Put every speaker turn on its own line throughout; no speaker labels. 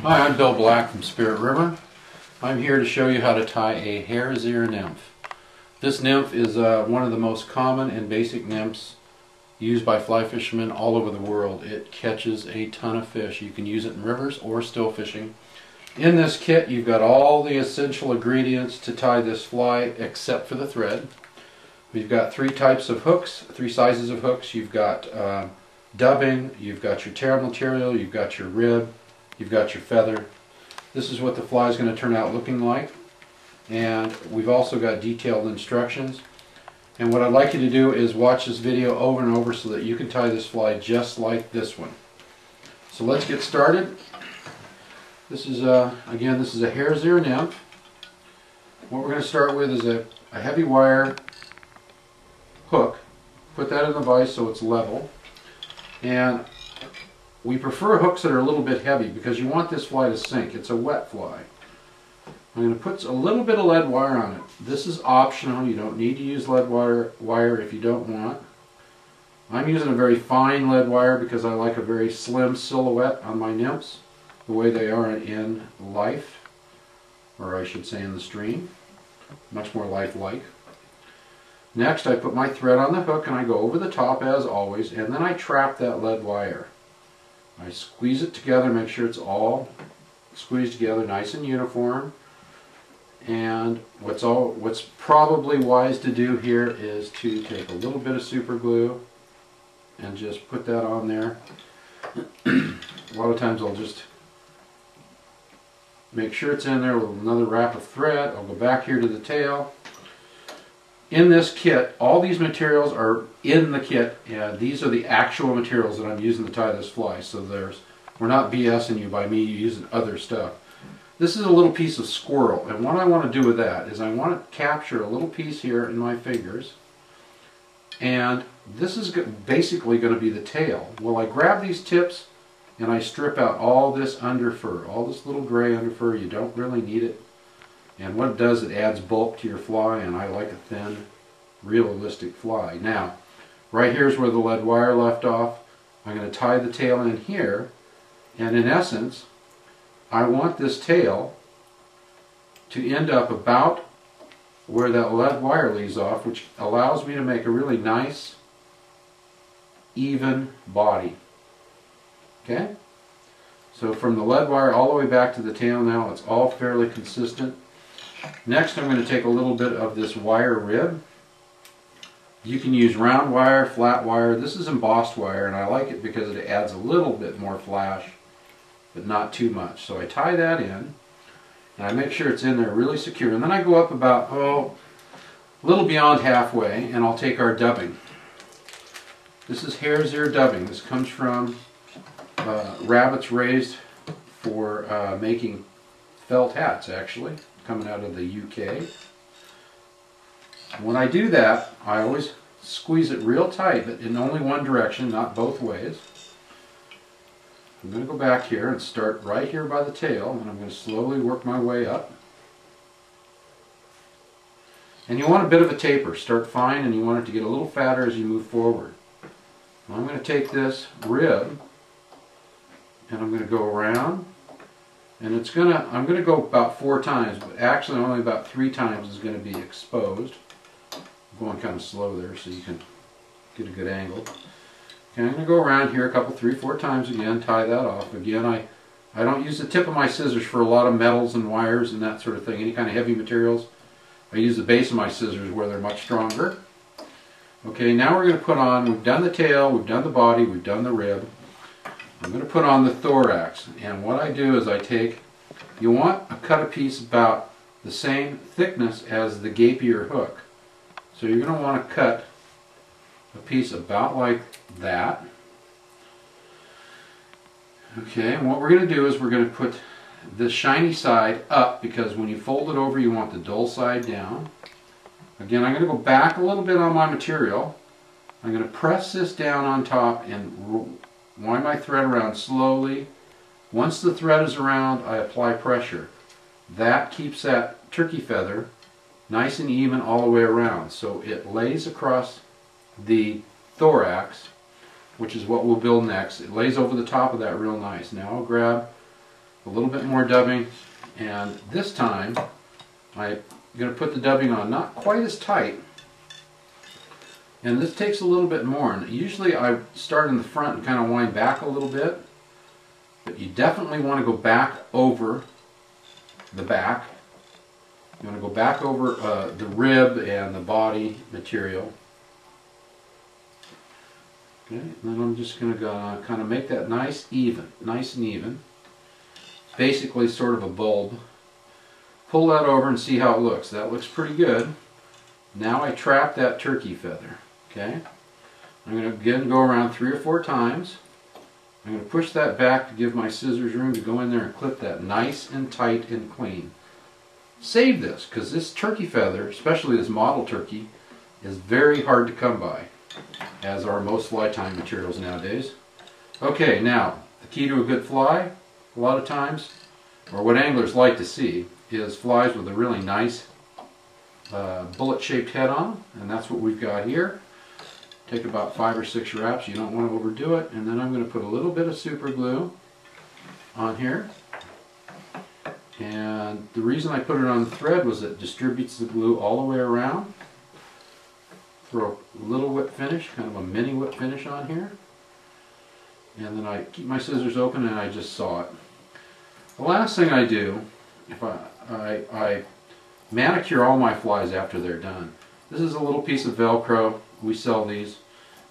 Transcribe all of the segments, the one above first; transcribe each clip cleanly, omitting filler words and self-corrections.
Hi, I'm Bill Black from Spirit River. I'm here to show you how to tie a hare's ear nymph. This nymph is one of the most common and basic nymphs used by fly fishermen all over the world. It catches a ton of fish. You can use it in rivers or still fishing. In this kit you've got all the essential ingredients to tie this fly except for the thread. We've got three types of hooks, three sizes of hooks. You've got dubbing, you've got your tail material, you've got your rib, you've got your feather. This is what the fly is going to turn out looking like. And we've also got detailed instructions. And what I'd like you to do is watch this video over and over so that you can tie this fly just like this one. So let's get started. This is again, this is a hare's ear nymph. What we're going to start with is a heavy wire hook. Put that in the vise so it's level. And we prefer hooks that are a little bit heavy because you want this fly to sink. It's a wet fly. I'm going to put a little bit of lead wire on it. This is optional. You don't need to use lead wire if you don't want. I'm using a very fine lead wire because I like a very slim silhouette on my nymphs, the way they are in life, or I should say in the stream. Much more lifelike. Next, I put my thread on the hook and I go over the top as always, and then I trap that lead wire. I squeeze it together, make sure it's all squeezed together nice and uniform. And what's probably wise to do here is to take a little bit of super glue and just put that on there. A lot of times I'll just make sure it's in there with another wrap of thread. I'll go back here to the tail. In this kit, all these materials are in the kit, and these are the actual materials that I'm using to tie this fly. So we're not BSing you by me using other stuff. This is a little piece of squirrel, and what I want to do with that is I want to capture a little piece here in my fingers, and this is basically going to be the tail. Well, I grab these tips and I strip out all this under fur, all this little gray under fur. You don't really need it. And what it does, it adds bulk to your fly, and I like a thin, realistic fly. Now, right here's where the lead wire left off. I'm going to tie the tail in here, and in essence, I want this tail to end up about where that lead wire leaves off, which allows me to make a really nice, even body. Okay? So from the lead wire all the way back to the tail now, it's all fairly consistent. Next, I'm going to take a little bit of this wire rib. You can use round wire, flat wire. This is embossed wire, and I like it because it adds a little bit more flash, but not too much. So I tie that in, and I make sure it's in there really secure. And then I go up about, a little beyond halfway, and I'll take our dubbing. This is hare's ear dubbing. This comes from rabbits raised for making felt hats, actually, coming out of the UK. When I do that, I always squeeze it real tight, but in only one direction, not both ways. I'm going to go back here and start right here by the tail, and I'm going to slowly work my way up. And you want a bit of a taper. Start fine, and you want it to get a little fatter as you move forward. Now I'm going to take this rib, and I'm going to go around. And I'm going to go about 4 times, but actually only about 3 times is going to be exposed. I'm going kind of slow there so you can get a good angle. Okay, I'm going to go around here a couple, 3, 4 times again, tie that off. Again, I don't use the tip of my scissors for a lot of metals and wires and that sort of thing, any kind of heavy materials. I use the base of my scissors where they're much stronger. Okay, now we're going to put on, we've done the tail, we've done the body, we've done the rib. I'm going to put on the thorax, and what I do is you want to cut a piece about the same thickness as the gapier hook. So you're going to want to cut a piece about like that. Okay, and what we're going to do is we're going to put the shiny side up, because when you fold it over you want the dull side down. Again, I'm going to go back a little bit on my material. I'm going to press this down on top and wind my thread around slowly. Once the thread is around, I apply pressure. That keeps that turkey feather nice and even all the way around. So it lays across the thorax, which is what we'll build next. It lays over the top of that real nice. Now I'll grab a little bit more dubbing, and this time I'm going to put the dubbing on not quite as tight, and this takes a little bit more. And usually I start in the front and kind of wind back a little bit, but you definitely want to go back over the back. You want to go back over the rib and the body material. Okay, and then I'm just going to kind of make that nice and even. Basically sort of a bulb. Pull that over and see how it looks. That looks pretty good. Now I trap that turkey feather. Okay, I'm going to again go around 3 or 4 times. I'm going to push that back to give my scissors room to go in there and clip that nice and tight and clean. Save this, because this turkey feather, especially this model turkey, is very hard to come by, as are most fly tying materials nowadays. Okay, now the key to a good fly, a lot of times, or what anglers like to see, is flies with a really nice bullet-shaped head on them, and that's what we've got here. Take about 5 or 6 wraps. You don't want to overdo it. And then I'm going to put a little bit of super glue on here. And the reason I put it on the thread was it distributes the glue all the way around. Throw a little whip finish, kind of a mini whip finish on here. And then I keep my scissors open and I just saw it. The last thing I do, if I manicure all my flies after they're done. This is a little piece of Velcro. We sell these.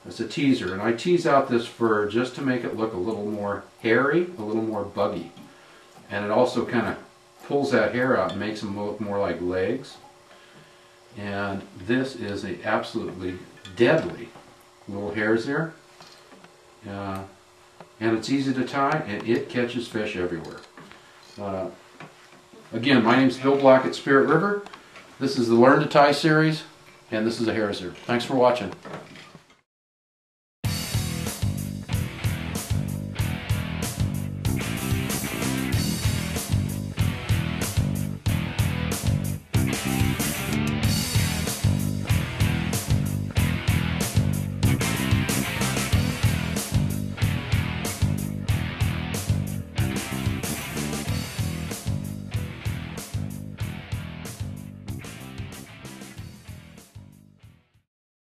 It's a teaser, and I tease out this fur just to make it look a little more hairy, a little more buggy. And it also kind of pulls that hair out and makes them look more like legs. And this is a absolutely deadly little hare's ear. And it's easy to tie, and it catches fish everywhere. Again, my name's Bill Black at Spirit River. This is the Learn to Tie series, and this is a hare's ear. Thanks for watching.